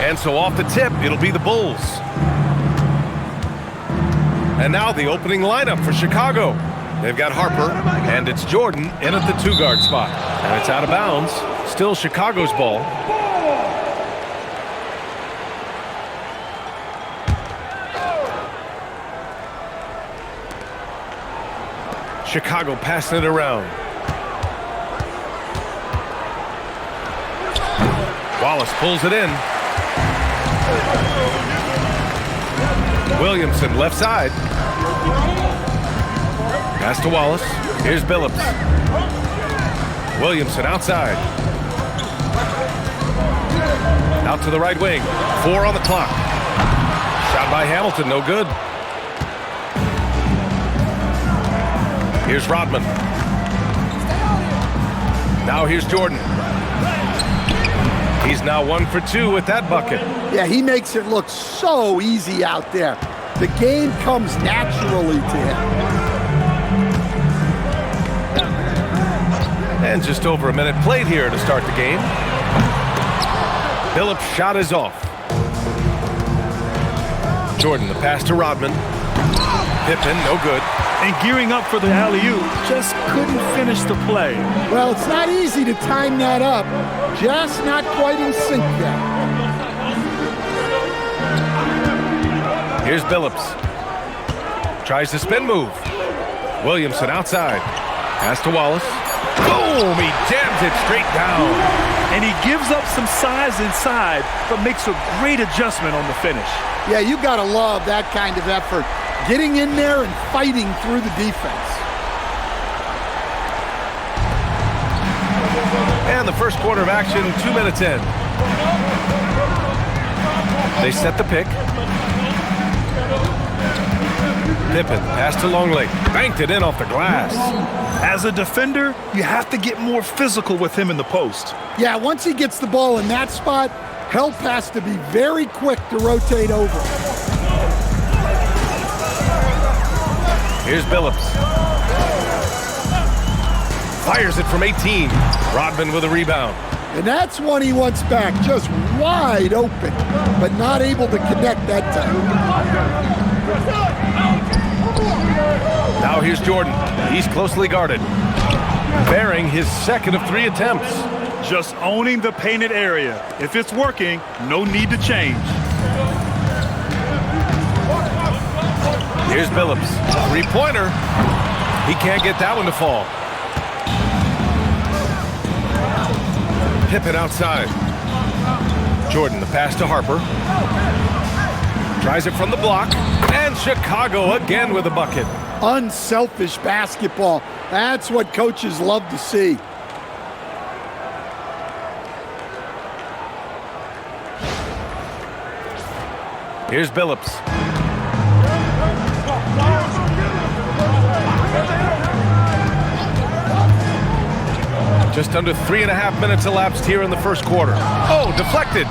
And so off the tip, it'll be the Bulls. And now the opening lineup for Chicago. They've got Harper, and it's Jordan in at the 2-guard spot. And it's out of bounds. Still Chicago's ball. Chicago passing it around. Wallace pulls it in. Williamson left side. Pass to Wallace. Here's Billups. Williamson outside. Out to the right wing. 4 on the clock. Shot by Hamilton, no good. Here's Rodman. Now here's Jordan. He's now 1 for 2 with that bucket. Yeah, he makes it look so easy out there. The game comes naturally to him. And just over a minute played here to start the game. Billups' shot is off. Jordan, the pass to Rodman. Pippen, no good. And gearing up for the alley-oop, just couldn't finish the play. Well, it's not easy to time that up. Just not quite in sync there. Here's Billups. Tries the spin move. Williamson outside. Pass to Wallace. Boom! He jams it straight down. And he gives up some size inside, but makes a great adjustment on the finish. Yeah, you gotta love that kind of effort. Getting in there and fighting through the defense. And the first quarter of action, 2 minutes in. They set the pick. Pippen, pass to Longley. Banked it in off the glass. As a defender, you have to get more physical with him in the post. Yeah, once he gets the ball in that spot, help has to be very quick to rotate over. Here's Billups. Fires it from 18. Rodman with a rebound. And that's one he wants back, just wide open, but not able to connect that time. Now here's Jordan. He's closely guarded. Bearing his second of 3 attempts. Just owning the painted area. If it's working, no need to change. Here's Billups. 3-pointer. He can't get that one to fall. Pippen outside. Jordan, the pass to Harper. Tries it from the block. And Chicago again with a bucket. Unselfish basketball. That's what coaches love to see. Here's Billups. Just under 3.5 minutes elapsed here in the first quarter. Oh, deflected.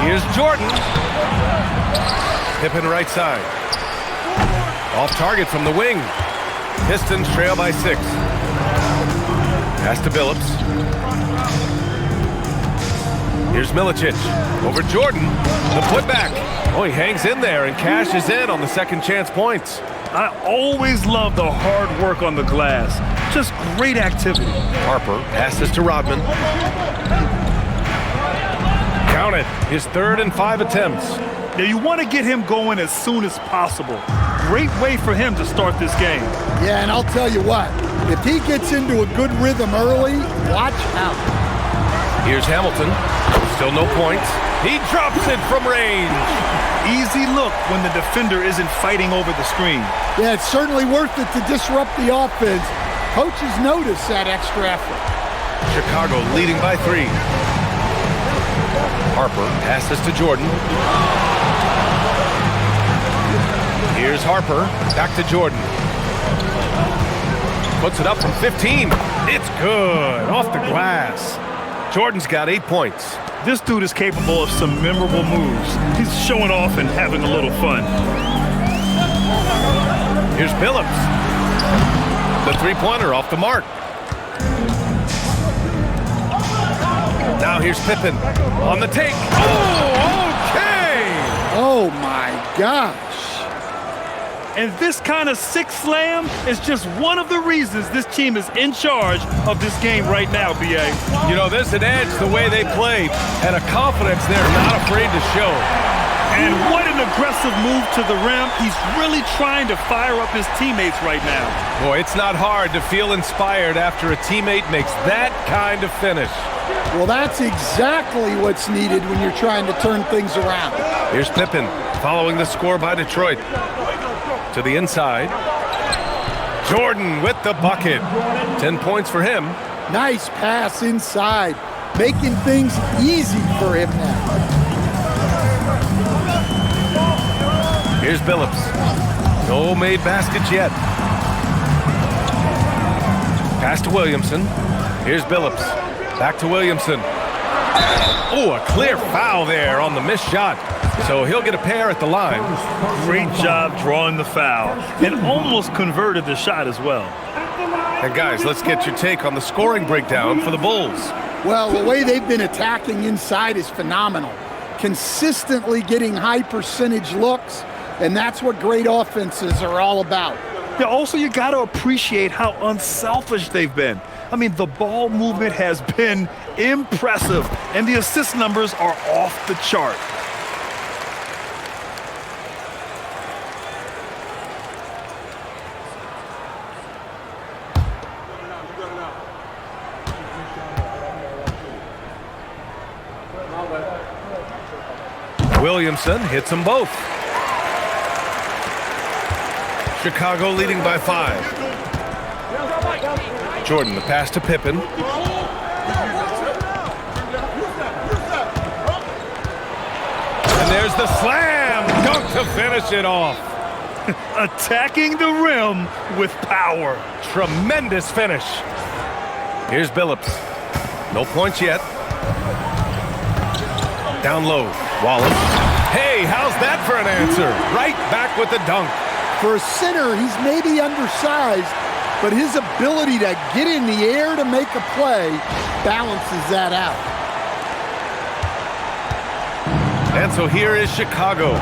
Here's Jordan. Pippen right side. Off target from the wing. Pistons trail by 6. Pass to Billups. Here's Milicic. Over Jordan. The putback. Oh, he hangs in there and cashes in on the second chance points. I always love the hard work on the glass. Just great activity. Harper passes to Rodman. Count it. His 3rd and 5 attempts. Now you want to get him going as soon as possible. Great way for him to start this game. Yeah, and I'll tell you what, if he gets into a good rhythm early, watch out. Here's Hamilton. Still no points. He drops it from range. Easy look when the defender isn't fighting over the screen. Yeah, it's certainly worth it to disrupt the offense. Coaches notice that extra effort. Chicago leading by 3. Harper passes to Jordan. Here's Harper. Back to Jordan. Puts it up from 15. It's good. Off the glass. Jordan's got 8 points. This dude is capable of some memorable moves. He's showing off and having a little fun. Here's Billups. The three-pointer off the mark. Now here's Pippen on the take. Oh, okay! Oh, my gosh. And this kind of sick slam is just one of the reasons this team is in charge of this game right now, B.A. You know, there's an edge the way they play and a confidence they're not afraid to show. And what an aggressive move to the rim. He's really trying to fire up his teammates right now. Boy, it's not hard to feel inspired after a teammate makes that kind of finish. Well, that's exactly what's needed when you're trying to turn things around. Here's Pippen following the score by Detroit. To the inside. Jordan with the bucket. 10 points for him. Nice pass inside, making things easy for him now. Here's Billups. No made baskets yet. Pass to Williamson. Here's Billups. Back to Williamson. Oh, a clear foul there on the missed shot. So he'll get a pair at the line. Great job drawing the foul and almost converted the shot as well. And guys, let's get your take on the scoring breakdown for the Bulls. Well, the way they've been attacking inside is phenomenal. Consistently getting high percentage looks, and that's what great offenses are all about. Yeah, also, you got to appreciate how unselfish they've been. I mean, the ball movement has been impressive, and the assist numbers are off the chart. Williamson hits them both. Chicago leading by 5. Jordan, the pass to Pippen. And there's the slam dunk to finish it off. Attacking the rim with power. Tremendous finish. Here's Billups. No points yet. Down low, Wallace. Hey, how's that for an answer? Right back with the dunk. For a center, he's maybe undersized, but his ability to get in the air to make a play balances that out. And so here is Chicago.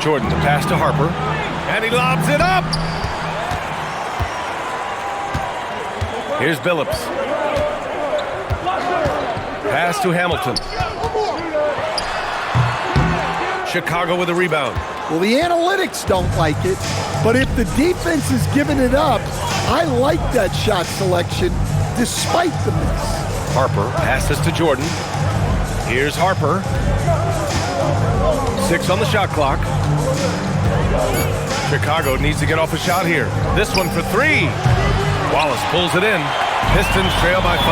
Jordan, the pass to Harper, and he lobs it up. Here's Billups. Pass to Hamilton. Chicago with a rebound. Well, the analytics don't like it, but if the defense is giving it up, I like that shot selection despite the miss. Harper passes to Jordan. Here's Harper. 6 on the shot clock. Chicago needs to get off a shot here. This one for 3. Wallace pulls it in. Pistons trail by 5.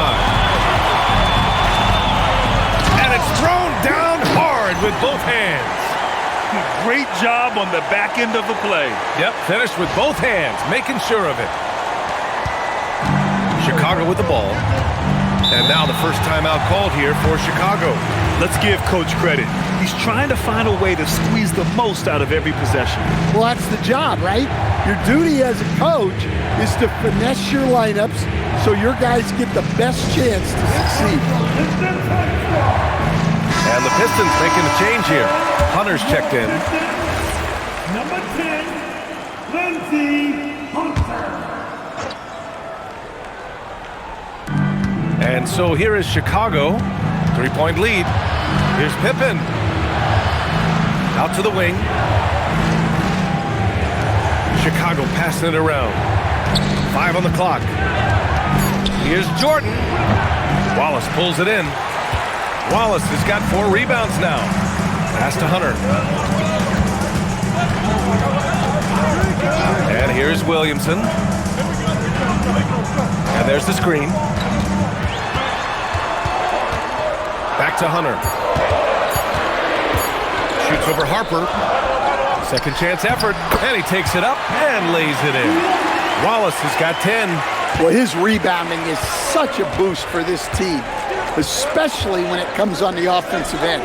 And it's thrown down hard with both hands. Great job on the back end of the play. Yep, finished with both hands, making sure of it. Chicago with the ball. And now the first timeout called here for Chicago. Let's give Coach credit. He's trying to find a way to squeeze the most out of every possession. Well, that's the job, right? Your duty as a coach is to finesse your lineups so your guys get the best chance to succeed. And the Pistons making a change here. Hunter's checked in. Number 10, Lindsey Hunter. And so here is Chicago. 3-point lead. Here's Pippen. Out to the wing. Chicago passing it around. 5 on the clock. Here's Jordan. Wallace pulls it in. Wallace has got 4 rebounds now. Pass to Hunter. And here's Williamson. And there's the screen. Back to Hunter. Shoots over Harper. Second chance effort. And he takes it up and lays it in. Wallace has got 10. Well, his rebounding is such a boost for this team, especially when it comes on the offensive end.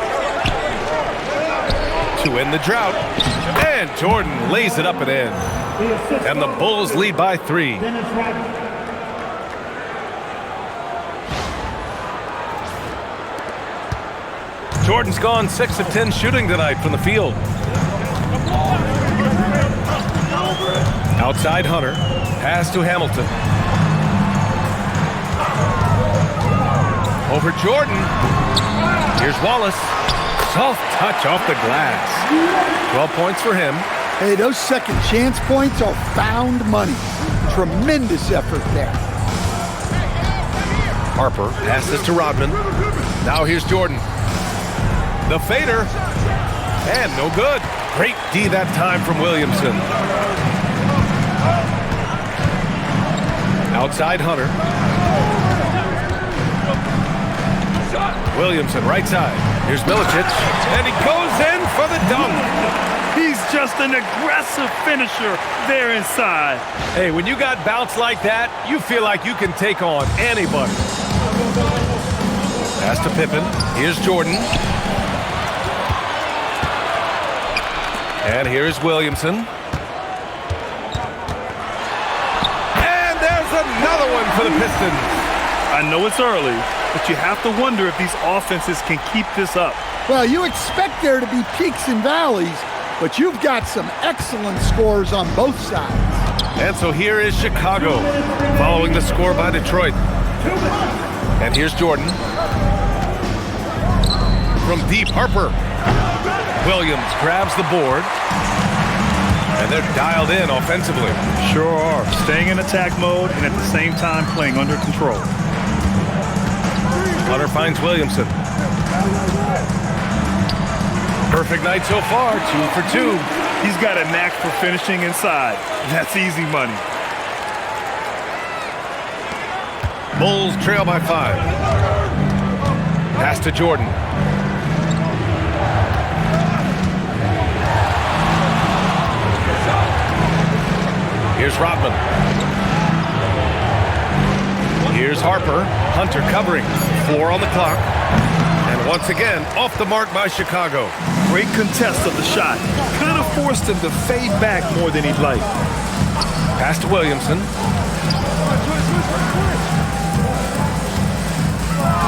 to end the drought. And Jordan lays it up and in. And the Bulls lead by 3. Jordan's gone 6 of 10 shooting tonight from the field. Outside Hunter. Pass to Hamilton. Over Jordan. Here's Wallace. Soft touch off the glass. 12 points for him. Hey, those second chance points are found money. Tremendous effort there. Harper passes to Rodman. Now here's Jordan. The fader. And no good. Great D that time from Williamson. Outside Hunter. Williamson, right side. Here's Milicic. And he goes in for the dunk. He's just an aggressive finisher there inside. Hey, when you got bounce like that, you feel like you can take on anybody. Pass to Pippen. Here's Jordan. And here's Williamson. And there's another one for the Pistons. I know it's early, but you have to wonder if these offenses can keep this up. Well, you expect there to be peaks and valleys, but you've got some excellent scores on both sides. And so here is Chicago, following the score by Detroit. And here's Jordan. From deep, Harper. Williams grabs the board. And they're dialed in offensively. Sure are. Staying in attack mode and at the same time playing under control. Hunter finds Williamson. Perfect night so far, 2 for 2. He's got a knack for finishing inside. That's easy money. Bulls trail by 5. Pass to Jordan. Here's Rodman. Here's Harper. Hunter covering. 4 on the clock. And once again, off the mark by Chicago. Great contest of the shot. Kind of forced him to fade back more than he'd like. Pass to Williamson.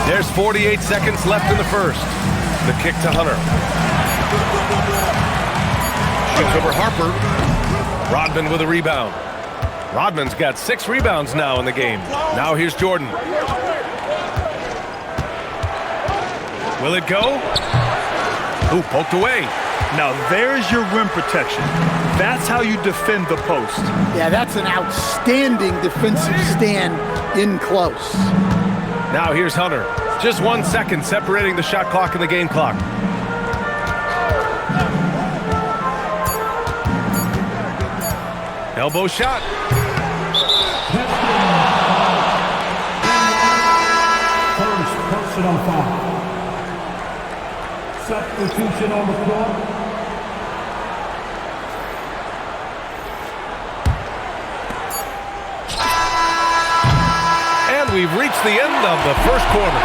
There's 48 seconds left in the first. The kick to Hunter. Shoots over Harper. Rodman with a rebound. Rodman's got 6 rebounds now in the game. Now here's Jordan. Will it go? Ooh, poked away. Now there's your rim protection. That's how you defend the post. Yeah, that's an outstanding defensive stand in close. Now here's Hunter. Just 1 second separating the shot clock and the game clock. Elbow shot. First personal foul. Substitution on the floor. And we've reached the end of the first quarter.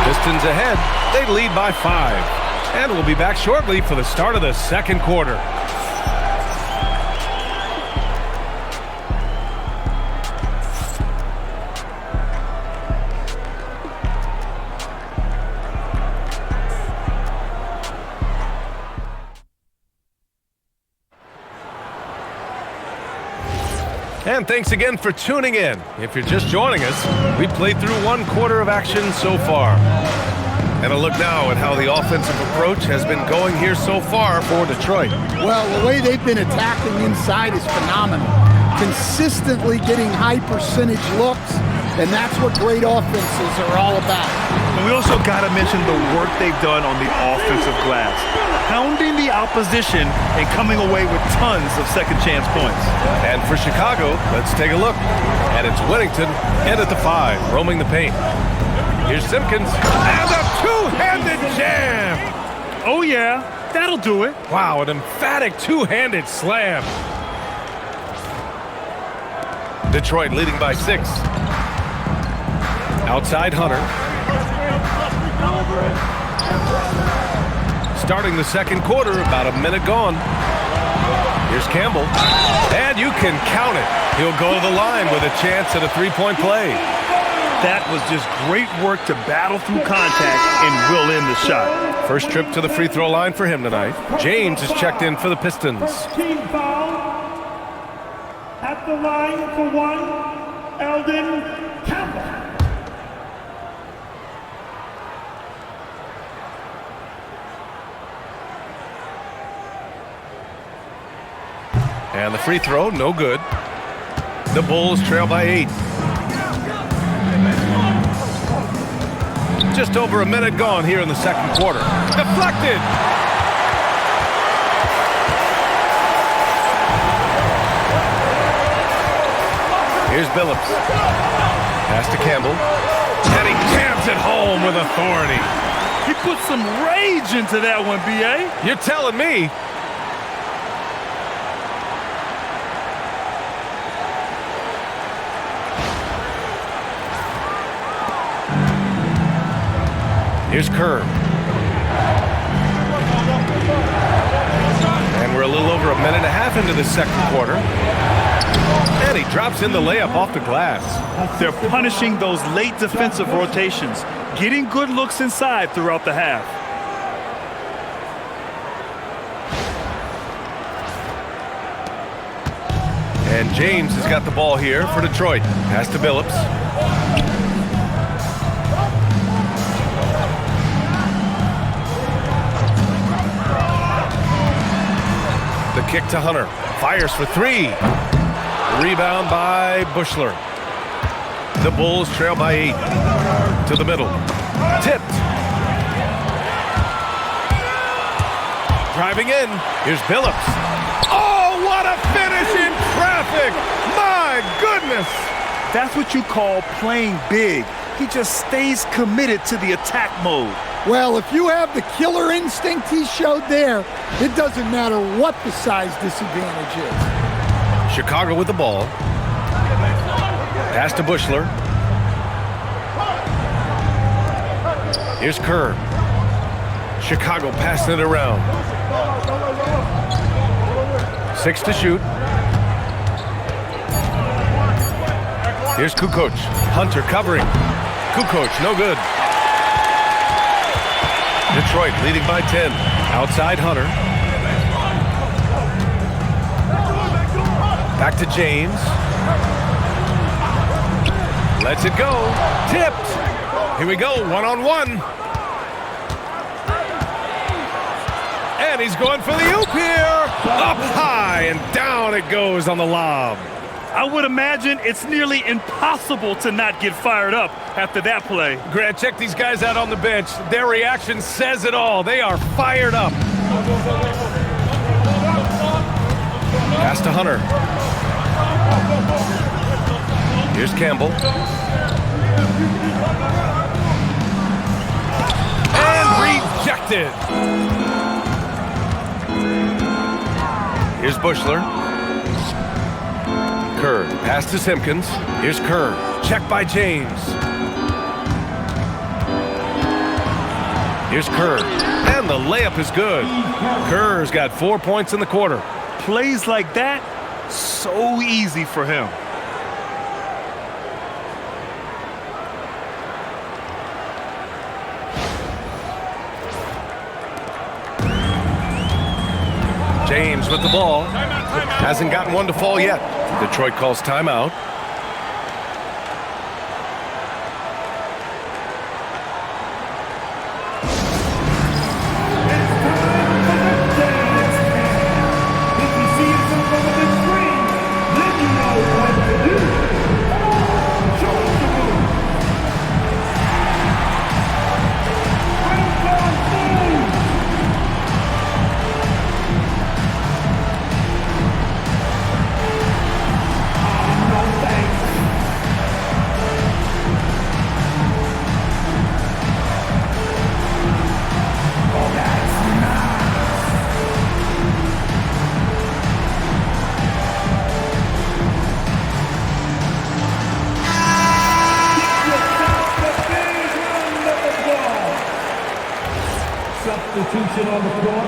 Pistons ahead. They lead by 5. And we'll be back shortly for the start of the second quarter. And thanks again for tuning in. If you're just joining us, we played through 1 quarter of action so far. And a look now at how the offensive approach has been going here so far for Detroit. Well, the way they've been attacking inside is phenomenal. Consistently getting high percentage looks, and that's what great offenses are all about. And we also got to mention the work they've done on the offensive glass. Pounding the opposition and coming away with tons of second chance points. And for Chicago, let's take a look. And it's Whittington in at the 5, roaming the paint. Here's Simpkins, and a two-handed jam! Oh yeah, that'll do it. Wow, an emphatic two-handed slam. Detroit leading by 6. Outside Hunter. starting the second quarter, about a minute gone. Here's Campbell, and you can count it. He'll go to the line with a chance at a three-point play. That was just great work to battle through contact and will in the shot. First trip to the free throw line for him tonight. James is checked in for the Pistons. Team foul. At the line for one, Eldon Campbell. And the free throw, no good. The Bulls trail by 8. Just over a minute gone here in the second quarter. Deflected! Here's Billups. Pass to Campbell. And he jams it home with authority. He put some rage into that one, B.A. You're telling me. Here's Kerr. And we're a little over a minute and a half into the second quarter. And he drops in the layup off the glass. They're punishing those late defensive rotations, getting good looks inside throughout the half. And James has got the ball here for Detroit. Pass to Billups. The kick to Hunter. Fires for three. Rebound by Bushler. The Bulls trail by 8. To the middle. Tipped. Driving in. Here's Billups. Oh, what a finish in traffic! My goodness! That's what you call playing big. He just stays committed to the attack mode. Well, if you have the killer instinct he showed there, it doesn't matter what the size disadvantage is. Chicago with the ball. Pass to Bushler. Here's Kerr. Chicago passing it around. 6 to shoot. Here's Kukoc. Hunter covering. Kukoc, no good. Detroit leading by 10. Outside Hunter. Back to James. Lets it go. Tipped. Here we go, one-on-one. And he's going for the oop here. Up high and down it goes on the lob. I would imagine it's nearly impossible to not get fired up after that play. Grant, check these guys out on the bench. Their reaction says it all. They are fired up. Pass to Hunter. Here's Campbell. And rejected. Here's Bushler. Kerr, pass to Simpkins. Here's Kerr, check by James. Here's Kerr, and the layup is good. Kerr's got 4 points in the quarter. Plays like that, so easy for him. James with the ball. Hasn't gotten one to fall yet. Detroit calls timeout. substitution on the floor.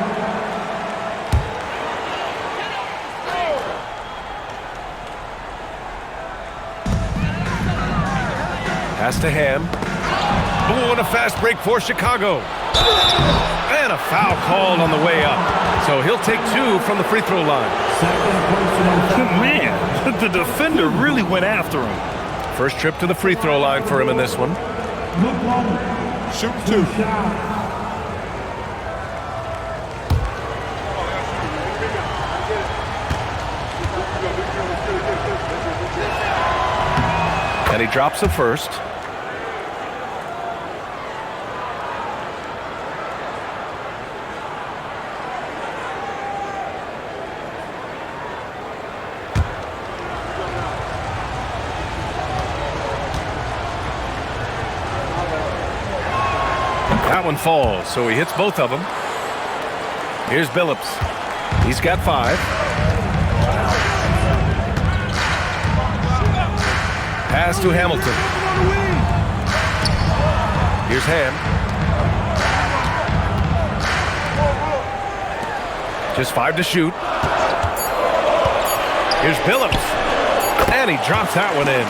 Pass to Ham. Oh, and a fast break for Chicago. And a foul called on the way up. So he'll take 2 from the free throw line. Man, the defender really went after him. First trip to the free throw line for him in this one. Shoot 2. And he drops the first. That one falls, so he hits both of them. Here's Billups. He's got 5. Pass to Hamilton. Here's Ham. Just 5 to shoot. Here's Billups. And he drops that one in.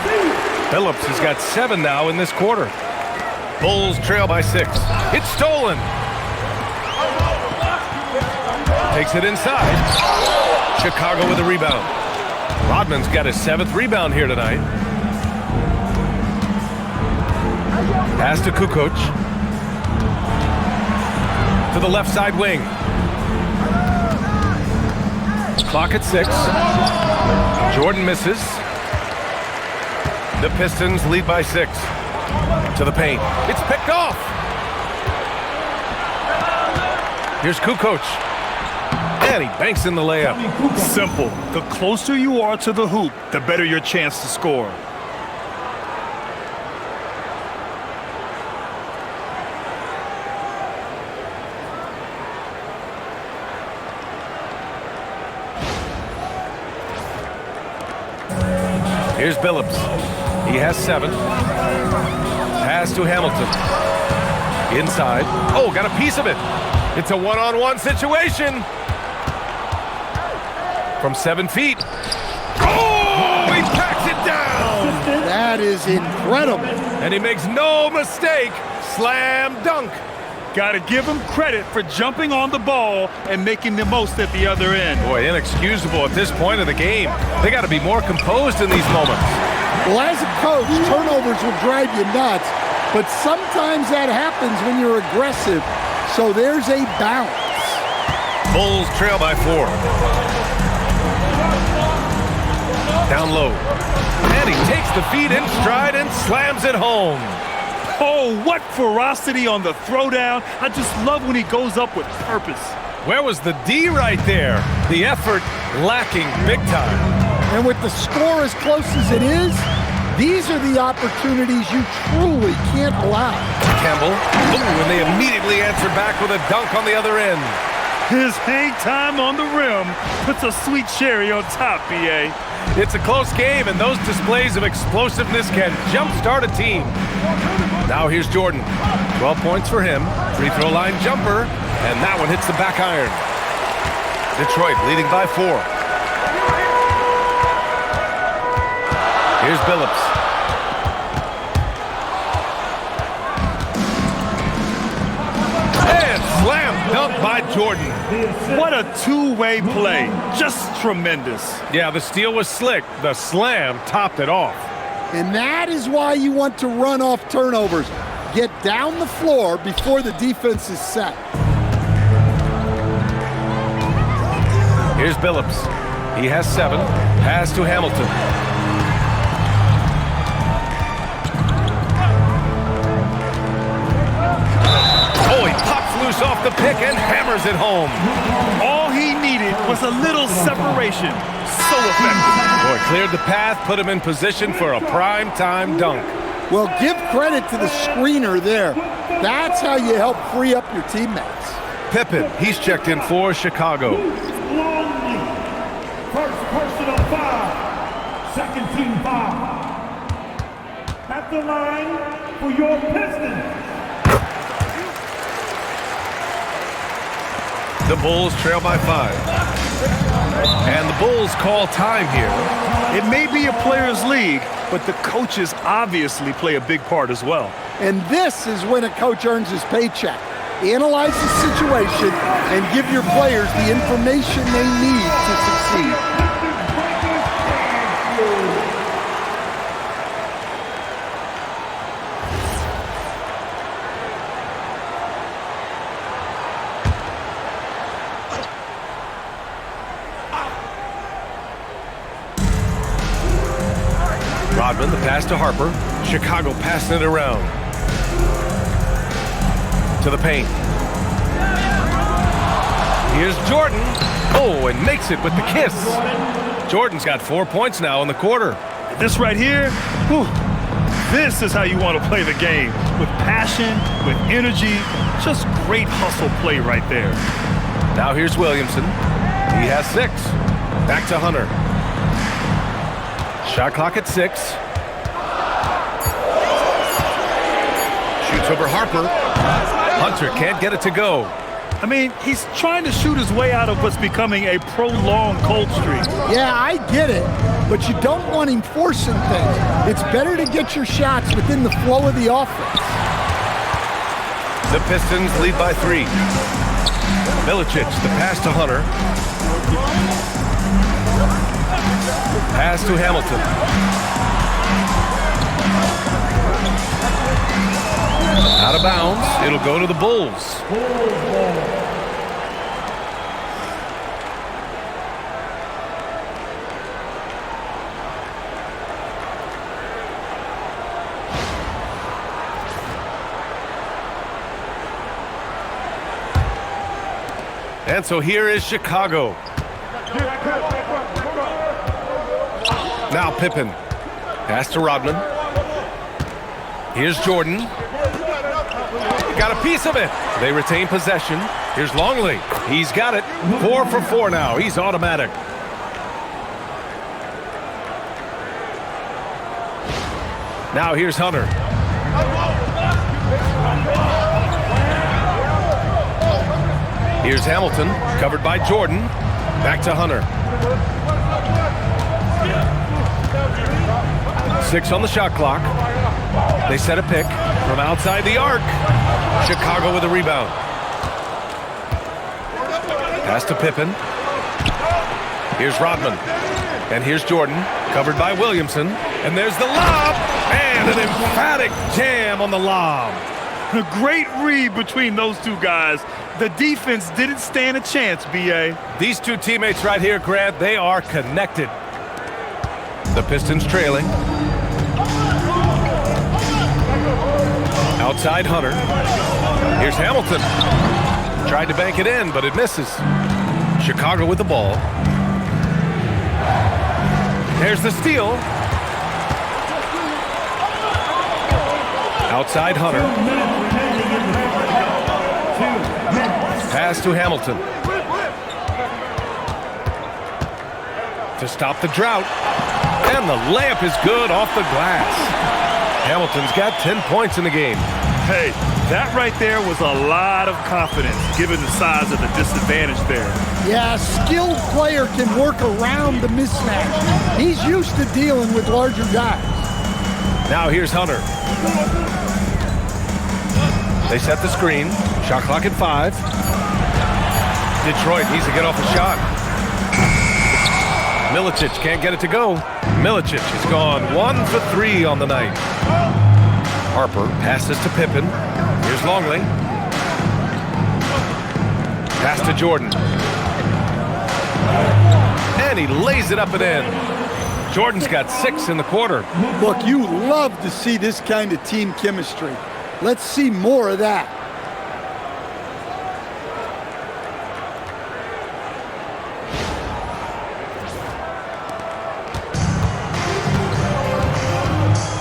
Billups has got 7 now in this quarter. Bulls trail by 6. It's stolen. Takes it inside. Chicago with a rebound. Rodman's got his 7th rebound here tonight. Pass to Kukoc. To the left side wing. Clock at 6. Jordan misses. The Pistons lead by 6. To the paint. It's picked off. Here's Kukoc. And he banks in the layup. Simple. The closer you are to the hoop, the better your chance to score. Here's Billups. He has 7. Pass to Hamilton. Inside. Oh, got a piece of it. It's a one-on-one situation. From 7 feet. Oh, he packs it down. That is incredible. And he makes no mistake. Slam dunk. Got to give him credit for jumping on the ball and making the most at the other end. Boy, inexcusable at this point of the game. They got to be more composed in these moments. Well, as a coach, turnovers will drive you nuts, but sometimes that happens when you're aggressive. So there's a bounce. Bulls trail by 4. Down low. And he takes the feed in stride and slams it home. Oh, what ferocity on the throwdown. I just love when he goes up with purpose. Where was the D right there? The effort lacking big time. And with the score as close as it is, these are the opportunities you truly can't allow. Campbell, ooh, and they immediately answer back with a dunk on the other end. His hang time on the rim puts a sweet cherry on top, B.A. It's a close game, and those displays of explosiveness can jumpstart a team. Now here's Jordan. 12 points for him. Free throw line jumper, and that one hits the back iron. Detroit leading by 4. Here's Billups. And slam dunk by Jordan. What a two-way play. Just tremendous. Yeah, the steal was slick. The slam topped it off. And that is why you want to run off turnovers. Get down the floor before the defense is set. Here's Billups. He has 7. Pass to Hamilton. Oh, he pops loose off the pick and hammers it home. All he needed was a little separation. So effective. Boy, cleared the path, put him in position for a prime-time dunk. Well, give credit to the screener there. That's how you help free up your teammates. Pippen, he's checked in for Chicago. Longley. First personal foul. Second team foul. At the line for your Pistons. The Bulls trail by 5. And the Bulls call time here. It may be a players' league, but the coaches obviously play a big part as well. And this is when a coach earns his paycheck. Analyze the situation and give your players the information they need to succeed. Rodman, the pass to Harper. Chicago passing it around. To the paint. Here's Jordan. Oh, and makes it with the kiss. Jordan's got 4 points now in the quarter. This right here, whew, this is how you want to play the game. With passion, with energy, just great hustle play right there. Now here's Williamson. He has 6. Back to Hunter. Shot clock at 6. Shoots over Harper. Hunter can't get it to go. I mean, he's trying to shoot his way out of what's becoming a prolonged cold streak. Yeah, I get it, but you don't want him forcing things. It's better to get your shots within the flow of the offense. The Pistons lead by 3. Milicic, the pass to Hunter. Pass to Hamilton. Out of bounds. It'll go to the Bulls. And so here is Chicago. Now Pippen. Pass to Rodman. Here's Jordan. Got a piece of it. They retain possession. Here's Longley. He's got it. 4 for 4 now. He's automatic. Now here's Hunter. Here's Hamilton, covered by Jordan. Back to Hunter. 6 on the shot clock. They set a pick from outside the arc. Chicago with a rebound. Pass to Pippen. Here's Rodman. And here's Jordan, covered by Williamson. And there's the lob. And an emphatic jam on the lob. A great read between those two guys. The defense didn't stand a chance, B.A. These two teammates right here, Grant, they are connected. The Pistons trailing. Outside Hunter. Here's Hamilton. Tried to bank it in, but it misses. Chicago with the ball. There's the steal. Outside Hunter. Pass to Hamilton. To stop the drought. And the layup is good off the glass. Hamilton's got 10 points in the game. Hey, that right there was a lot of confidence, given the size of the disadvantage there. Yeah, a skilled player can work around the mismatch. He's used to dealing with larger guys. Now here's Hunter. They set the screen. Shot clock at 5. Detroit needs to get off a shot. Milicic can't get it to go. Milicic has gone 1 for 3 on the night. Harper passes to Pippen. Here's Longley. Pass to Jordan. And he lays it up and in. Jordan's got 6 in the quarter. Look, you love to see this kind of team chemistry. Let's see more of that.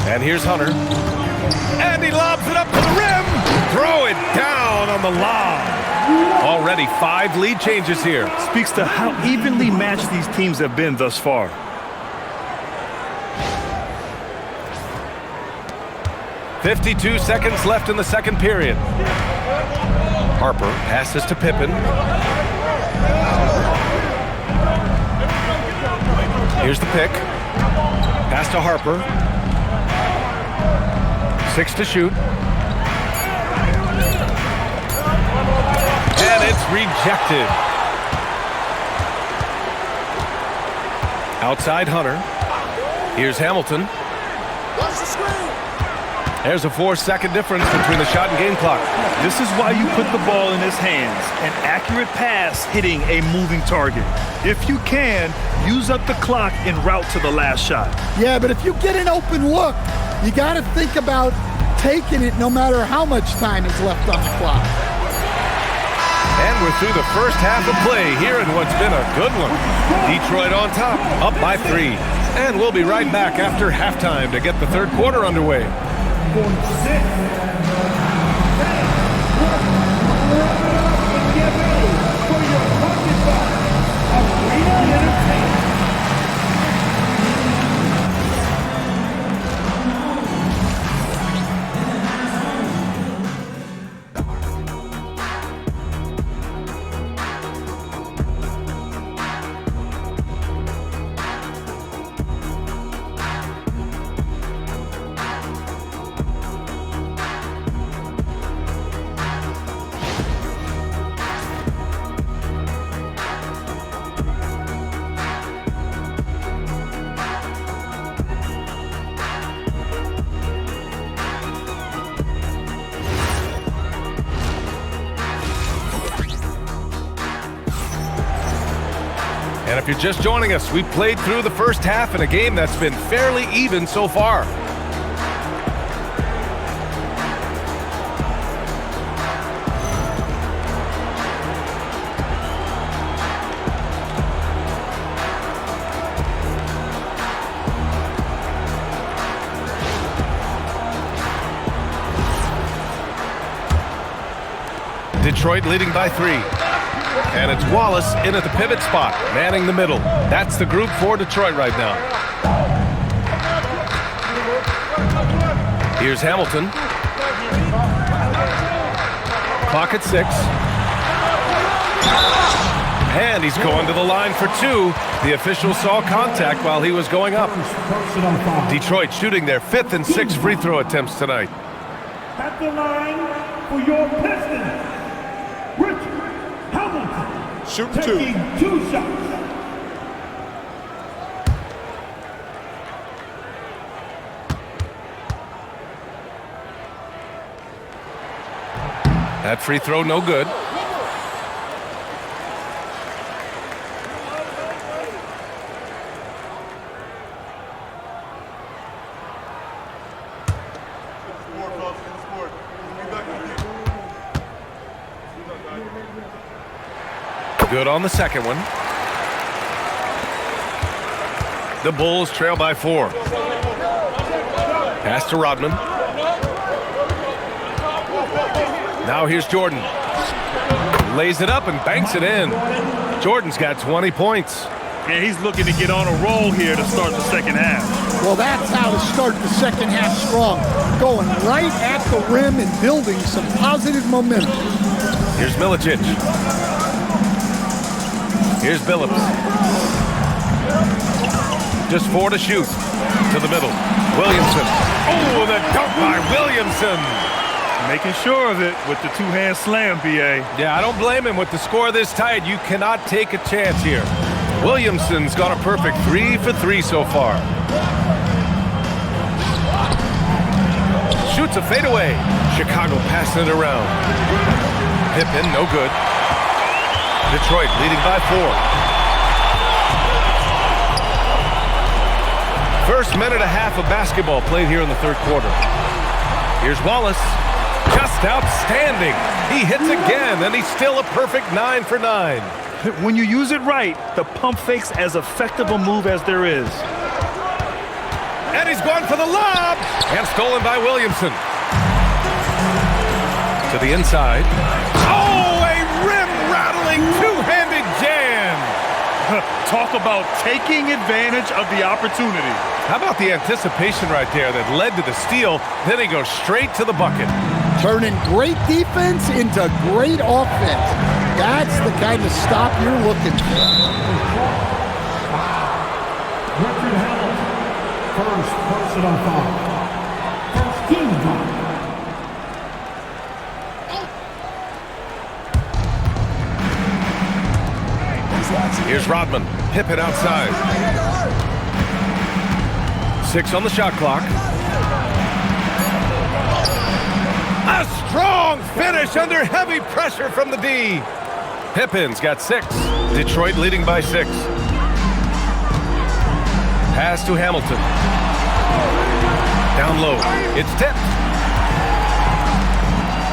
And here's Hunter. And he lobs it up to the rim. Throw it down on the lob. Already 5 lead changes here. Speaks to how evenly matched these teams have been thus far. .52 seconds left in the second period. Harper passes to Pippen. Here's the pick. Pass to Harper. 6 to shoot. And it's rejected. Outside Hunter. Here's Hamilton. There's a 4-second difference between the shot and game clock. This is why you put the ball in his hands. An accurate pass hitting a moving target. If you can, use up the clock en route to the last shot. Yeah, but if you get an open look, you got to think about taking it no matter how much time is left on the clock. And we're through the first half of play here in what's been a good one. Detroit on top, up by 3. And we'll be right back after halftime to get the third quarter underway. And if you're just joining us, we've played through the first half in a game that's been fairly even so far. Detroit leading by 3. And it's Wallace in at the pivot spot, manning the middle. That's the group for Detroit right now. Here's Hamilton. Clock at 6. And he's going to the line for 2. The official saw contact while he was going up. Detroit shooting their 5th and 6th free throw attempts tonight. At the line for your Pistons, Shoot 2. taking 2 shots. That free throw no good. Good on the second one. The Bulls trail by 4. Pass to Rodman. Now here's Jordan. Lays it up and banks it in. Jordan's got 20 points. And he's looking to get on a roll here to start the second half. Well, that's how to start the second half strong. Going right at the rim and building some positive momentum. Here's Milicic. Here's Billups. Just 4 to shoot. To the middle. Williamson. Oh, the dunk by Williamson. Making sure of it with the two-hand slam, BA. Yeah, I don't blame him. With the score this tight, you cannot take a chance here. Williamson's got a perfect 3 for 3 so far. Shoots a fadeaway. Chicago passing it around. Pippen, no good. Detroit leading by 4. First minute and a half of basketball played here in the third quarter. Here's Wallace. Just outstanding. He hits again, and he's still a perfect 9 for 9. When you use it right, the pump fake's as effective a move as there is. And he's going for the lob. And stolen by Williamson. To the inside. Oh, a rim-rattling two-handed jam. Talk about taking advantage of the opportunity. How about the anticipation right there that led to the steal? Then he goes straight to the bucket. Turning great defense into great offense. That's the kind of stop you're looking for. First personal foul. First team foul. Here's Rodman. Pippen outside. 6 on the shot clock. A strong finish under heavy pressure from the D. Pippen's got 6. Detroit leading by 6. Pass to Hamilton. Down low. It's tipped.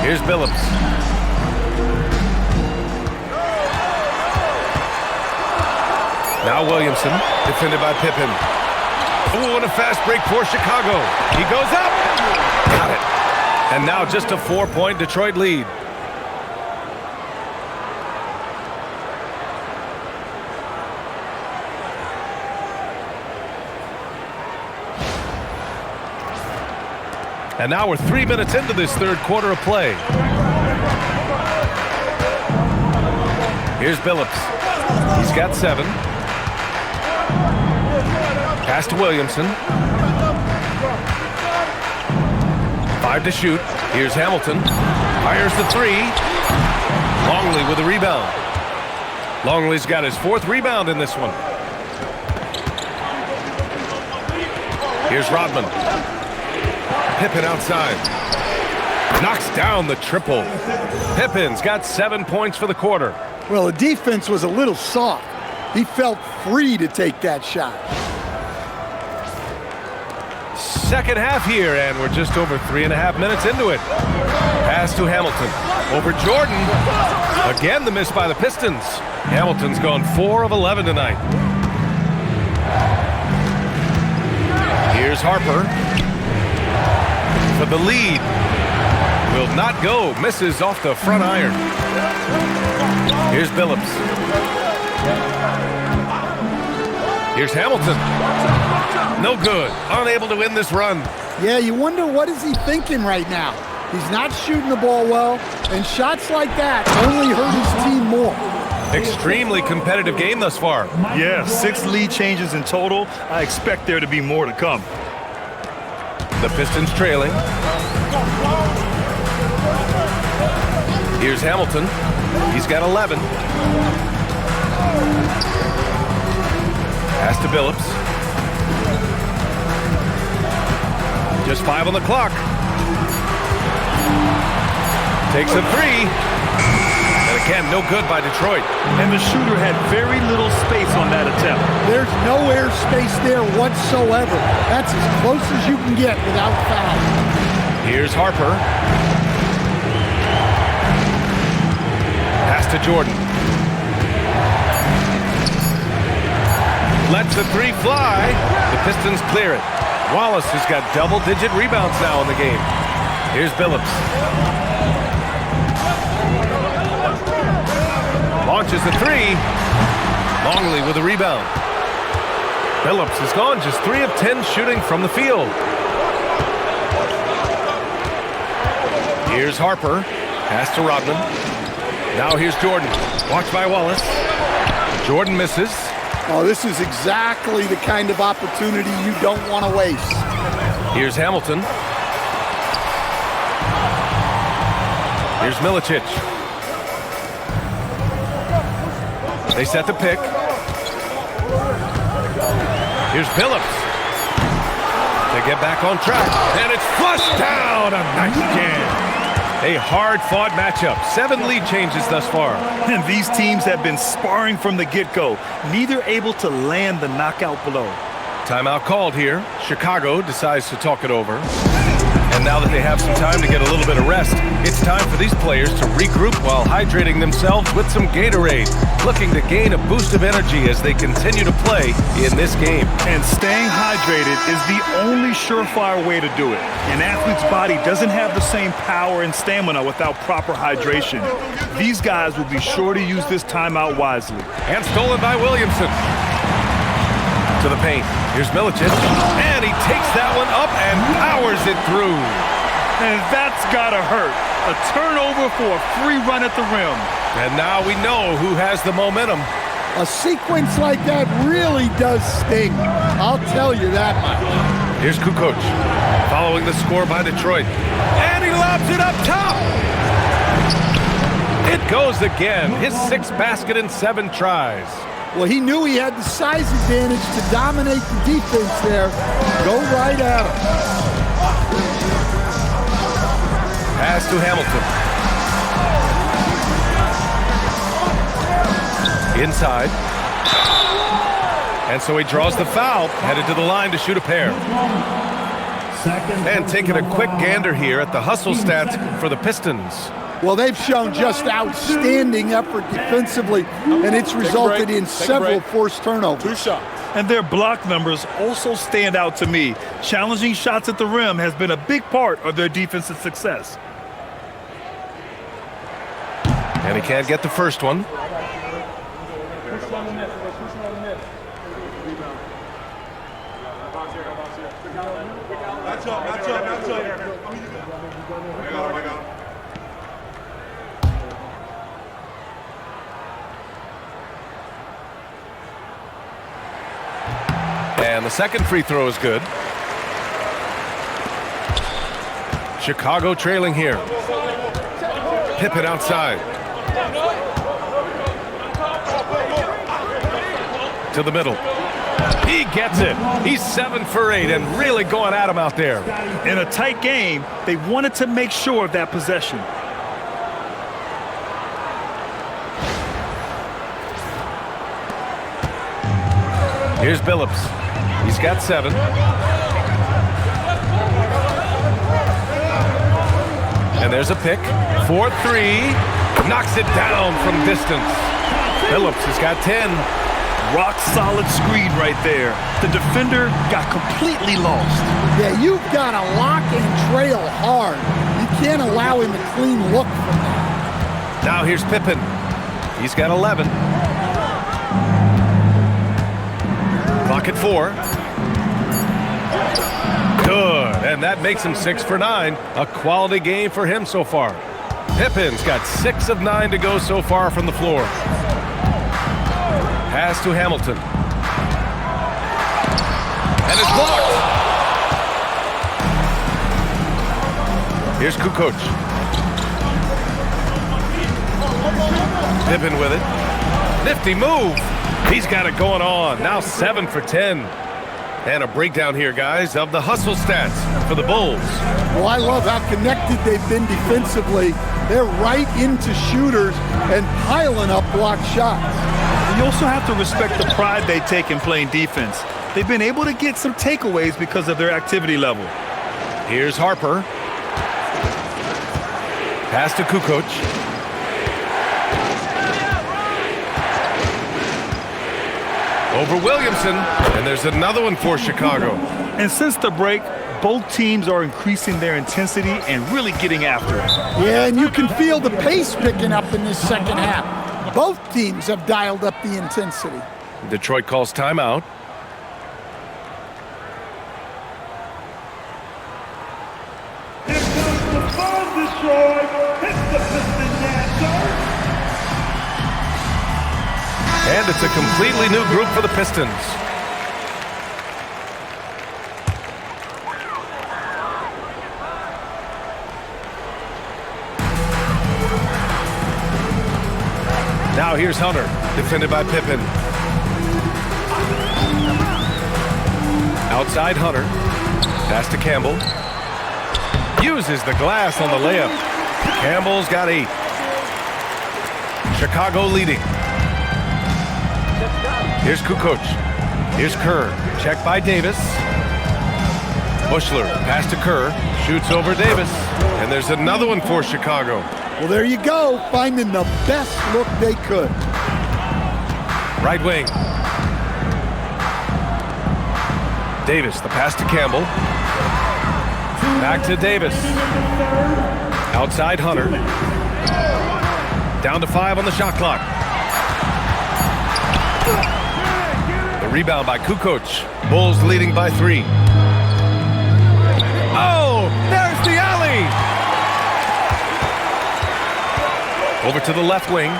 Here's Billups. Now Williamson, defended by Pippen. Oh, and a fast break for Chicago. He goes up. Got it. And now just a 4-point Detroit lead. And now we're 3 minutes into this third quarter of play. Here's Billups. He's got 7. Pass to Williamson. 5 to shoot. Here's Hamilton. Fires the 3. Longley with a rebound. Longley's got his 4th rebound in this one. Here's Rodman. Pippen outside. Knocks down the triple. Pippen's got 7 points for the quarter. Well, the defense was a little soft. He felt free to take that shot. Second half here, and we're just over 3.5 minutes into it. Pass to Hamilton. Over Jordan. Again, the miss by the Pistons. Hamilton's gone 4 of 11 tonight. Here's Harper. For the lead. Will not go. Misses off the front iron. Here's Billups. Here's Hamilton. No good. Unable to win this run. Yeah, you wonder what is he thinking right now. He's not shooting the ball well, and shots like that only hurt his team more. Extremely competitive game thus far. Yeah, 6 lead changes in total. I expect there to be more to come. The Pistons trailing. Here's Hamilton. He's got 11. Pass to Billups. Just 5 on the clock. Takes a 3. And again, no good by Detroit. And the shooter had very little space on that attempt. There's no air space there whatsoever. That's as close as you can get without foul. Here's Harper. Pass to Jordan. Lets the 3 fly. The Pistons clear it. Wallace has got double-digit rebounds now in the game. Here's Billups. Launches the 3. Longley with a rebound. Billups has gone just 3 of 10 shooting from the field. Here's Harper. Pass to Rodman. Now here's Jordan. Watched by Wallace. Jordan misses. Oh, this is exactly the kind of opportunity you don't want to waste. Here's Hamilton. Here's Milicic. They set the pick. Here's Billups. They get back on track. And it's flushed down. A nice jam. A hard-fought matchup. 7 lead changes thus far. And these teams have been sparring from the get-go, neither able to land the knockout blow. Timeout called here. Chicago decides to talk it over. And now that they have some time to get a little bit of rest, it's time for these players to regroup while hydrating themselves with some Gatorade, looking to gain a boost of energy as they continue to play in this game. And staying hydrated is the only surefire way to do it. An athlete's body doesn't have the same power and stamina without proper hydration. These guys will be sure to use this timeout wisely. And stolen by Williamson. To the paint. Here's Milicic. And he takes that one up and powers it through. And that's gotta hurt. A turnover for a free run at the rim. And now we know who has the momentum. A sequence like that really does sting. I'll tell you that much. Here's Kukoc, following the score by Detroit. And he lobs it up top. It goes again. His 6th basket in 7 tries. Well, he knew he had the size advantage to dominate the defense there. Go right at him. Pass to Hamilton. Inside. And so he draws the foul, headed to the line to shoot a pair. And taking a quick gander here at the hustle stats for the Pistons. Well, they've shown just outstanding effort defensively, and it's resulted in several forced turnovers. 2 shots. And their block numbers also stand out to me. Challenging shots at the rim has been a big part of their defensive success. And he can't get the first one. And the second free throw is good. Chicago trailing here. Pippen outside. To the middle. He gets it. He's 7 for 8 and really going at him out there. In a tight game, they wanted to make sure of that possession. Here's Billups. He's got 7. And there's a pick. 4-3. Knocks it down from distance. Billups has got 10. Rock solid screen right there. The defender got completely lost. Yeah, you've got to lock and trail hard. You can't allow him a clean look from that. Now here's Pippen. He's got 11. Clock at 4. Good, and that makes him 6 for 9. A quality game for him so far. Pippen's got 6 of 9 to go so far from the floor. Pass to Hamilton. And it's blocked. Here's Kukoc. Pippen with it. Nifty move. He's got it going on. Now 7 for 10. And a breakdown here, guys, of the hustle stats for the Bulls. Well, I love how connected they've been defensively. They're right into shooters and piling up blocked shots. You also have to respect the pride they take in playing defense. They've been able to get some takeaways because of their activity level. Here's Harper. Pass to Kukoc. Over Williamson, and there's another one for Chicago. And since the break, both teams are increasing their intensity and really getting after it. Yeah, and you can feel the pace picking up in this second half. Both teams have dialed up the intensity. Detroit calls timeout. Here comes the ball, Detroit. Hit the Piston dancer. And it's a completely new group for the Pistons. Now here's Hunter, defended by Pippen. Outside Hunter. Pass to Campbell. Uses the glass on the layup. Campbell's got 8. Chicago leading. Here's Kukoc. Here's Kerr. Check by Davis. Bushler. Pass to Kerr. Shoots over Davis. And there's another one for Chicago. Well, there you go, finding the best look they could. Right wing. Davis, the pass to Campbell. Back to Davis. Outside Hunter. Down to 5 on the shot clock. The rebound by Kukoc. Bulls leading by 3. Oh, there's the alley. Over to the left wing.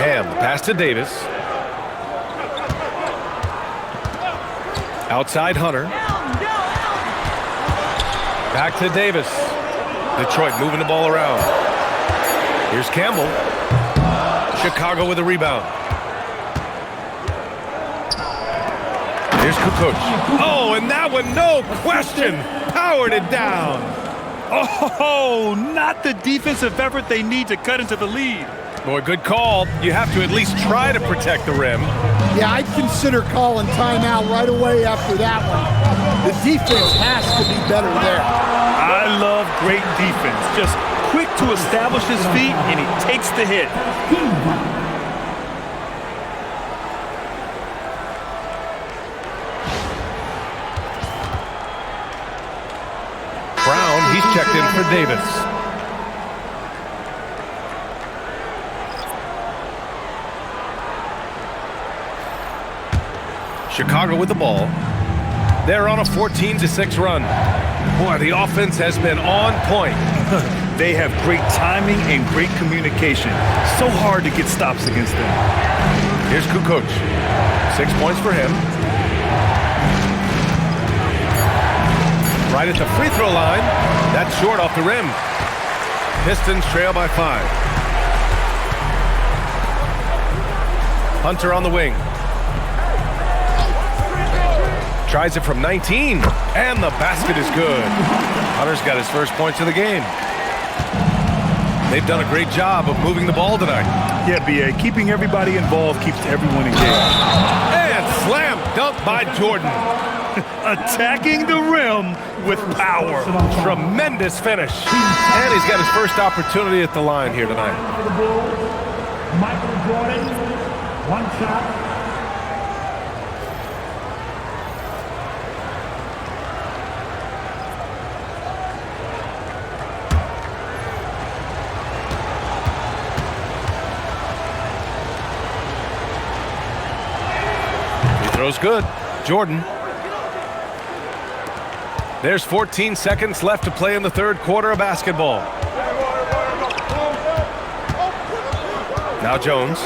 Ham, the pass to Davis. Outside Hunter. Back to Davis. Detroit moving the ball around. Here's Campbell. Chicago with a rebound. Here's Kukoc. Oh, and that one, no question, powered it down. Oh, not the defensive effort they need to cut into the lead. Boy, good call. You have to at least try to protect the rim. Yeah, I'd consider calling timeout right away after that one. The defense has to be better there. I love great defense. Just quick to establish his feet, and he takes the hit. Brown, he's checked in for Davis. Chicago with the ball. They're on a 14-6 run. Boy, the offense has been on point. They have great timing and great communication. So hard to get stops against them. Here's Kukoc. 6 points for him. Right at the free throw line. That's short off the rim. Pistons trail by 5. Hunter on the wing. Tries it from 19, and the basket is good. Hunter's got his first points of the game. They've done a great job of moving the ball tonight. Yeah, B.A., keeping everybody involved keeps everyone engaged. And slam dunk by Jordan. Attacking the rim with power. Tremendous finish. And he's got his first opportunity at the line here tonight. Michael Jordan, one shot. Throws good. Jordan. There's 14 seconds left to play in the third quarter of basketball. Now Jones.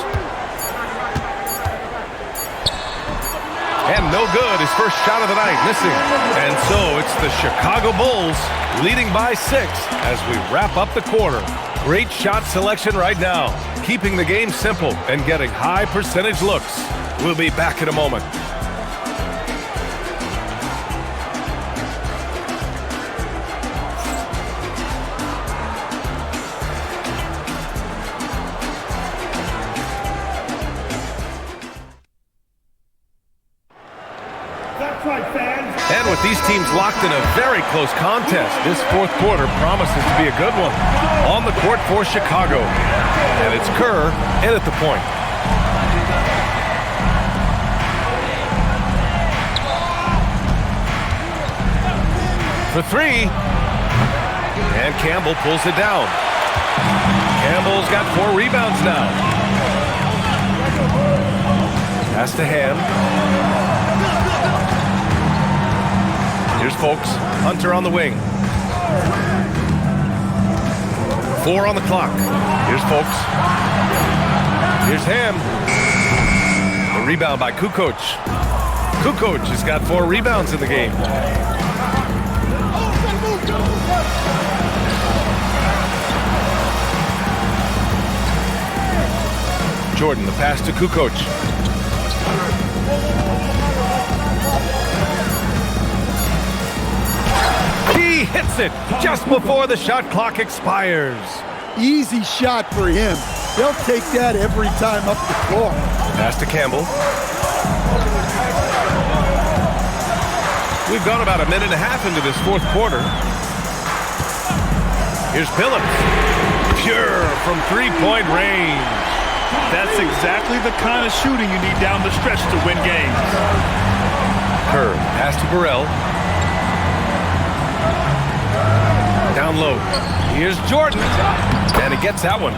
And no good. His first shot of the night, missing. And so it's the Chicago Bulls leading by 6 as we wrap up the quarter. Great shot selection right now, keeping the game simple and getting high percentage looks. We'll be back in a moment. That's right, fans. And with these teams locked in a very close contest, this fourth quarter promises to be a good one. On the court for Chicago. And it's Kerr in at the point. For 3. And Campbell pulls it down. Campbell's got 4 rebounds now. Pass to Ham. Here's Folks. Hunter on the wing. 4 on the clock. Here's Folks. Here's Ham. The rebound by Kukoc. Kukoc has got 4 rebounds in the game. Jordan, the pass to Kukoc. He hits it just before the shot clock expires. Easy shot for him. They'll take that every time up the floor. Pass to Campbell. We've gone about a minute and a half into this fourth quarter. Here's Phillips. Pure from three-point range. That's exactly the kind of shooting you need down the stretch to win games. Kerr, pass to Burrell. Down low. Here's Jordan. And he gets that one.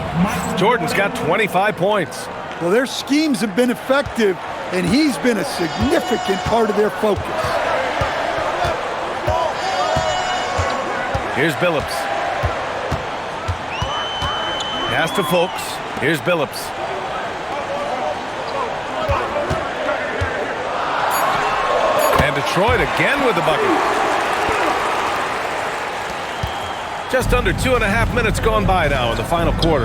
Jordan's got 25 points. Well, their schemes have been effective, and he's been a significant part of their focus. Here's Billups. Pass to Folks. Here's Billups. And Detroit again with the bucket. Just under 2.5 minutes gone by now in the final quarter.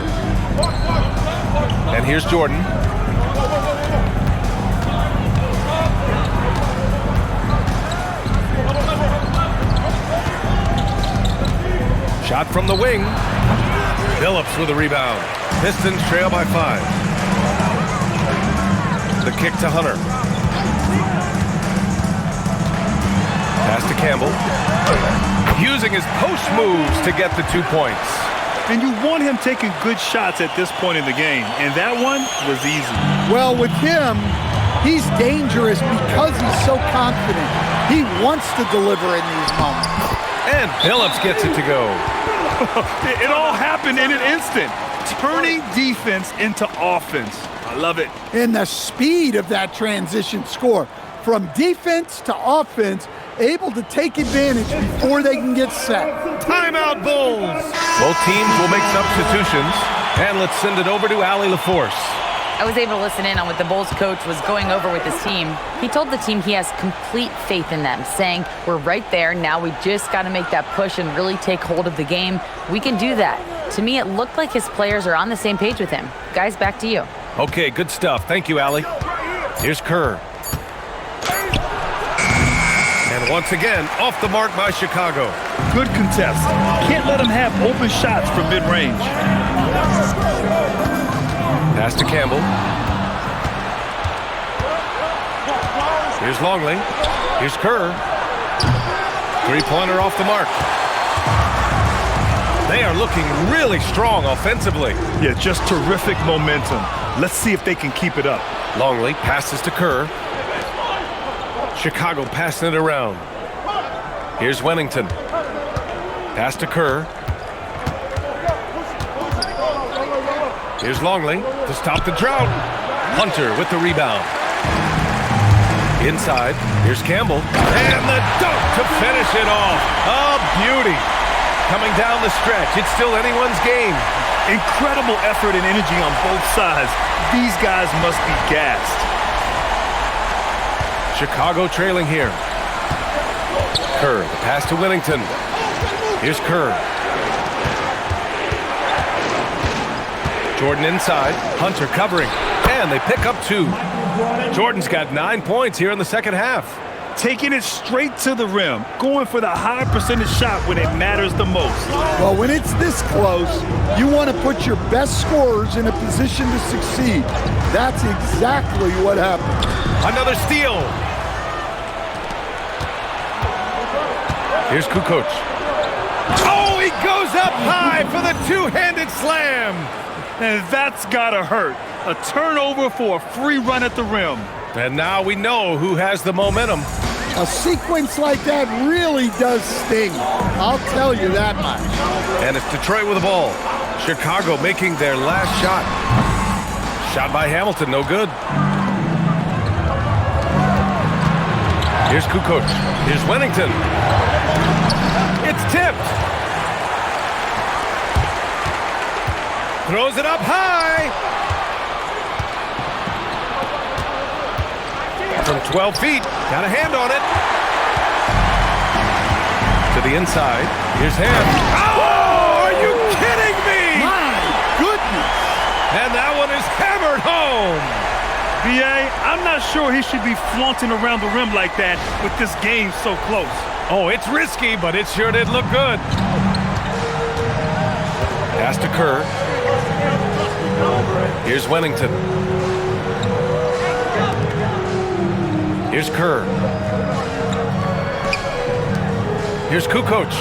And here's Jordan. Shot from the wing. Phillips with a rebound. Pistons trail by 5. The kick to Hunter. Pass to Campbell. Using his post moves to get the 2 points. And you want him taking good shots at this point in the game, and that one was easy. Well, with him, he's dangerous because he's so confident. He wants to deliver in these moments. And Phillips gets it to go. It all happened in an instant. Turning defense into offense. I love it. And the speed of that transition score from defense to offense, able to take advantage before they can get set. Timeout, Bulls. Both teams will make substitutions. And let's send it over to Allie LaForce. I was able to listen in on what the Bulls coach was going over with his team. He told the team he has complete faith in them, saying, we're right there. Now we just got to make that push and really take hold of the game. We can do that. To me, it looked like his players are on the same page with him. Guys, back to you. Okay, good stuff. Thank you, Allie. Here's Kerr. And once again, off the mark by Chicago. Good contest. Can't let him have open shots from mid-range. Pass to Campbell. Here's Longley. Here's Kerr. Three-pointer off the mark. They are looking really strong offensively. Yeah, just terrific momentum. Let's see if they can keep it up. Longley passes to Kerr. Chicago passing it around. Here's Wennington. Pass to Kerr. Here's Longley to stop the drought. Hunter with the rebound. Inside, here's Campbell. And the dunk to finish it off. A beauty. Coming down the stretch, it's still anyone's game. Incredible effort and energy on both sides. These guys must be gassed. Chicago trailing here. Kerr, the pass to Wennington. Here's Kerr. Jordan inside, Hunter covering, and they pick up 2. Jordan's got 9 points here in the second half. Taking it straight to the rim, going for the high percentage shot when it matters the most. Well, when it's this close, you want to put your best scorers in a position to succeed. That's exactly what happened. Another steal. Here's Kukoc. Oh, he goes up high for the two-handed slam. And that's gotta hurt. A turnover for a free run at the rim. And now we know who has the momentum. A sequence like that really does sting. I'll tell you that much. And it's Detroit with the ball. Chicago making their last shot. Shot by Hamilton, no good. Here's Kukoc. Here's Wennington. It's tipped. Throws it up high. From 12 feet. Got a hand on it. To the inside. Here's Ham. Oh, are you kidding me? My goodness. And that one is hammered home. B.A., I'm not sure he should be flaunting around the rim like that with this game so close. Oh, it's risky, but it sure did look good. Pass to Kerr. Here's Wennington. Here's Kerr. Here's Kukoc.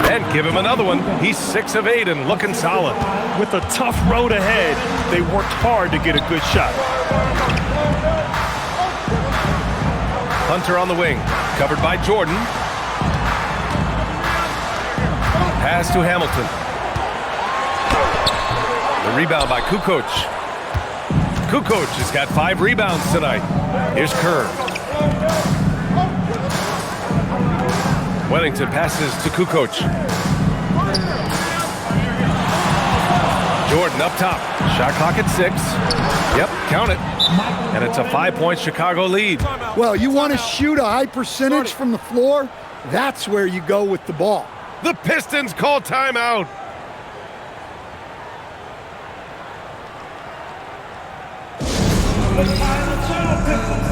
And give him another one. He's 6 of 8 and looking solid. With a tough road ahead, they worked hard to get a good shot. Hunter on the wing. Covered by Jordan. Pass to Hamilton. The rebound by Kukoc. Kukoc has got 5 rebounds tonight. Here's Kerr. Wennington passes to Kukoc. Jordan up top. Shot clock at 6. Yep, count it. And it's a 5-point Chicago lead. Well, you want to shoot a high percentage from the floor? That's where you go with the ball. The Pistons call timeout. The final call, Pistons.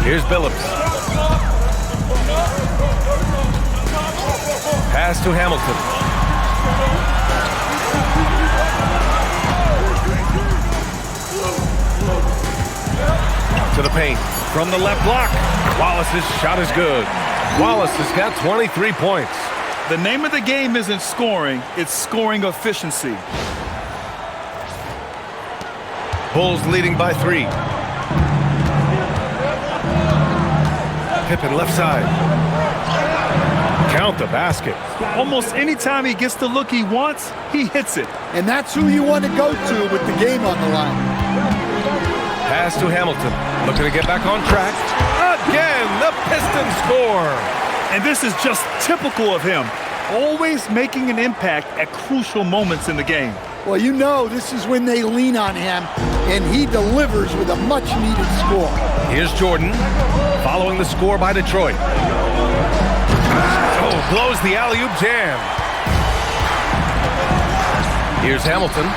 Here's Billups. Pass to Hamilton. To the paint. From the left block. Wallace's shot is good. Wallace has got 23 points. The name of the game isn't scoring, it's scoring efficiency. Bulls leading by 3. Pippen left side. Count the basket. Almost any time he gets the look he wants, he hits it. And that's who you want to go to with the game on the line. Pass to Hamilton. Looking to get back on track. Again, the Pistons score. And this is just typical of him, always making an impact at crucial moments in the game. Well, you know this is when they lean on him, and he delivers with a much-needed score. Here's Jordan, following the score by Detroit. Oh, blows the alley-oop jam. Here's Hamilton.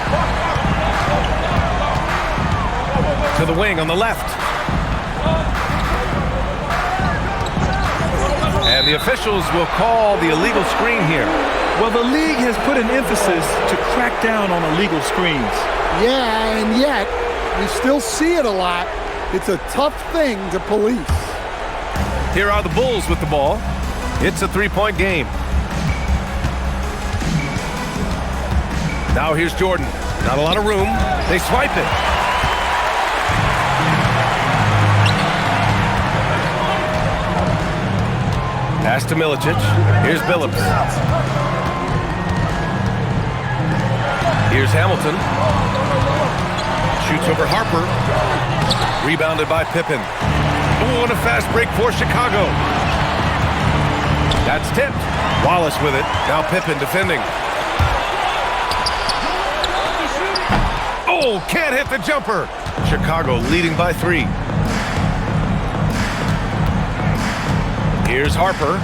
To the wing on the left. And the officials will call the illegal screen here. Well, the league has put an emphasis to crack down on illegal screens. Yeah, and yet, we still see it a lot. It's a tough thing to police. Here are the Bulls with the ball. It's a 3-point game. Now here's Jordan. Not a lot of room. They swipe it. Pass to Milicic. Here's Billups. Here's Hamilton. Shoots over Harper. Rebounded by Pippen. Oh, and a fast break for Chicago. That's tipped. Wallace with it. Now Pippen defending. Oh, can't hit the jumper. Chicago leading by 3. Here's Harper.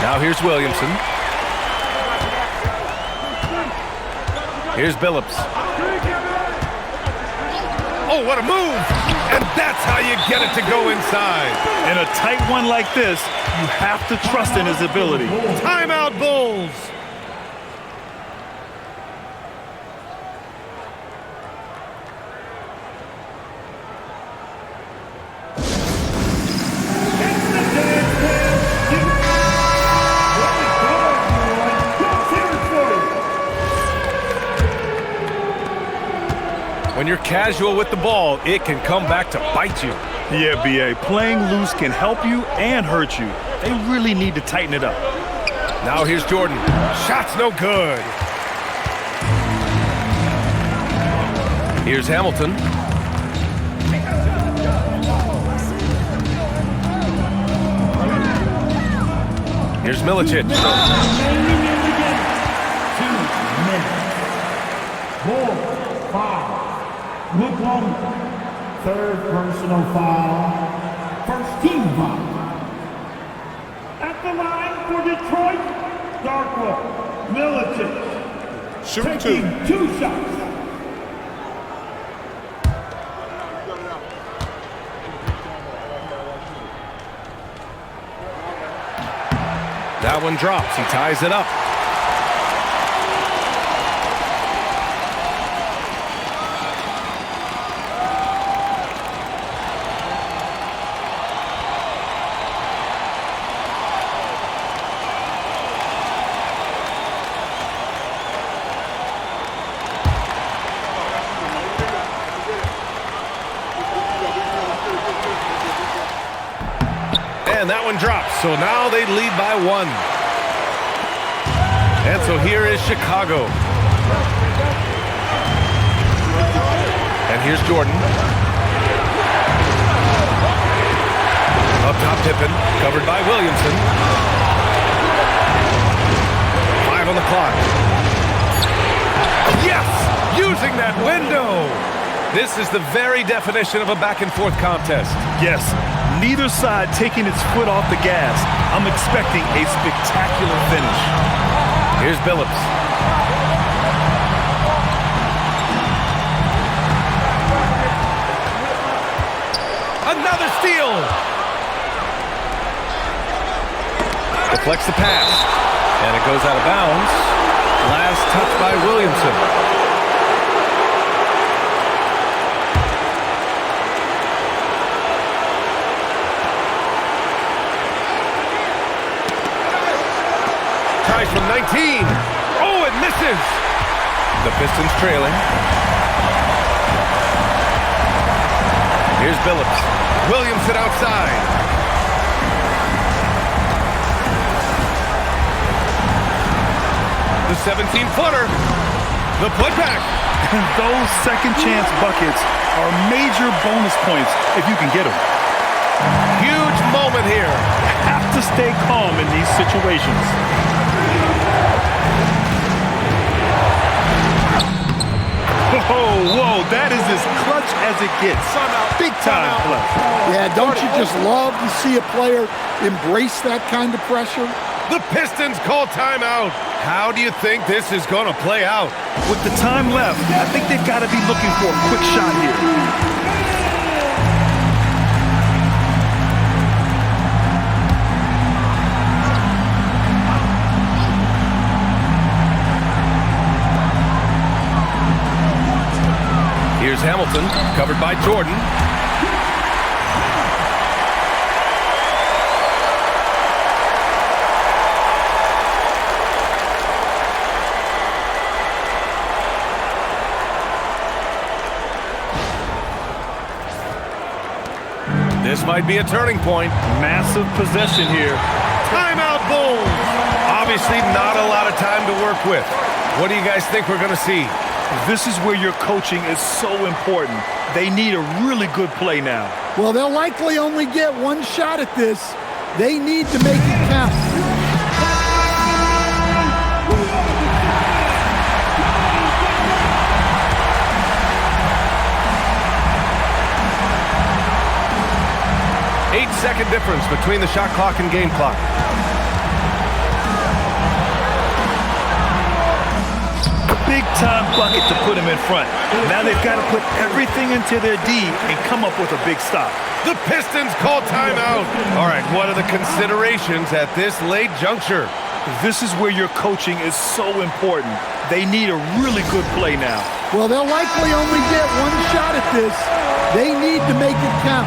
Now here's Williamson. Here's Billups. Oh, what a move! And that's how you get it to go inside. In a tight one like this, you have to trust in his ability. Timeout, Bulls! When you're casual with the ball, it can come back to bite you. Yeah, B.A., playing loose can help you and hurt you. They really need to tighten it up. Now here's Jordan. Shot's no good. Here's Hamilton. Here's Milicic. 2 minutes. 4, 5. Oklahoma. 3rd personal foul. 1st team foul. At the line for Detroit, Darko Milicic. Taking 2 shots. That one drops. He ties it up. And that one drops. So now they lead by 1. And so here is Chicago. And here's Jordan. Up top, Pippen. Covered by Williamson. 5 on the clock. Yes! using that window. This is the very definition of a back-and-forth contest. Yes, neither side taking its foot off the gas. I'm expecting a spectacular finish. Here's Billups. Another steal. Deflects the pass. And it goes out of bounds. Last touch by Williamson. Tries from 19. Oh, it misses. The Pistons trailing. Here's Billups. Williamson outside. The 17-footer. The putback. Those second-chance buckets are major bonus points if you can get them. Huge moment here. Have to stay calm in these situations. Whoa, that is as clutch as it gets. Big time clutch. Yeah, don't you just love to see a player embrace that kind of pressure? The Pistons call timeout. How do you think this is going to play out? With the time left, I think they've got to be looking for a quick shot here. Here's Hamilton, covered by Jordan. This might be a turning point. Massive possession here. Timeout, Bulls. Obviously not a lot of time to work with. What do you guys think we're going to see? This is where your coaching is so important. They need a really good play now. Well, they'll likely only get one shot at this. They need to make it count. Eight-second difference between the shot clock and game clock. Big-time bucket to put him in front. Now they've got to put everything into their D and come up with a big stop. The Pistons call timeout. All right, what are the considerations at this late juncture? This is where your coaching is so important. They need a really good play now. Well, they'll likely only get one shot at this. They need to make it count.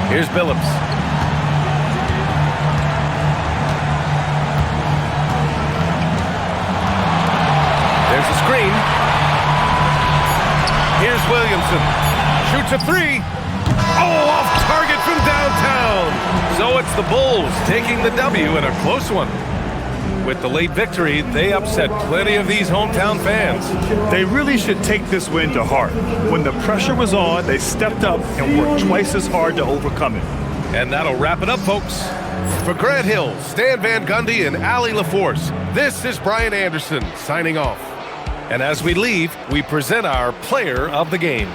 Here's Billups. There's a screen. Here's Williamson. Shoots a three. Oh, off target from downtown. So it's the Bulls taking the W in a close one. With the late victory, they upset plenty of these hometown fans. They really should take this win to heart. When the pressure was on, they stepped up and worked twice as hard to overcome it. And that'll wrap it up, folks. For Grant Hill, Stan Van Gundy, and Allie LaForce, this is Brian Anderson signing off. And as we leave, we present our player of the game.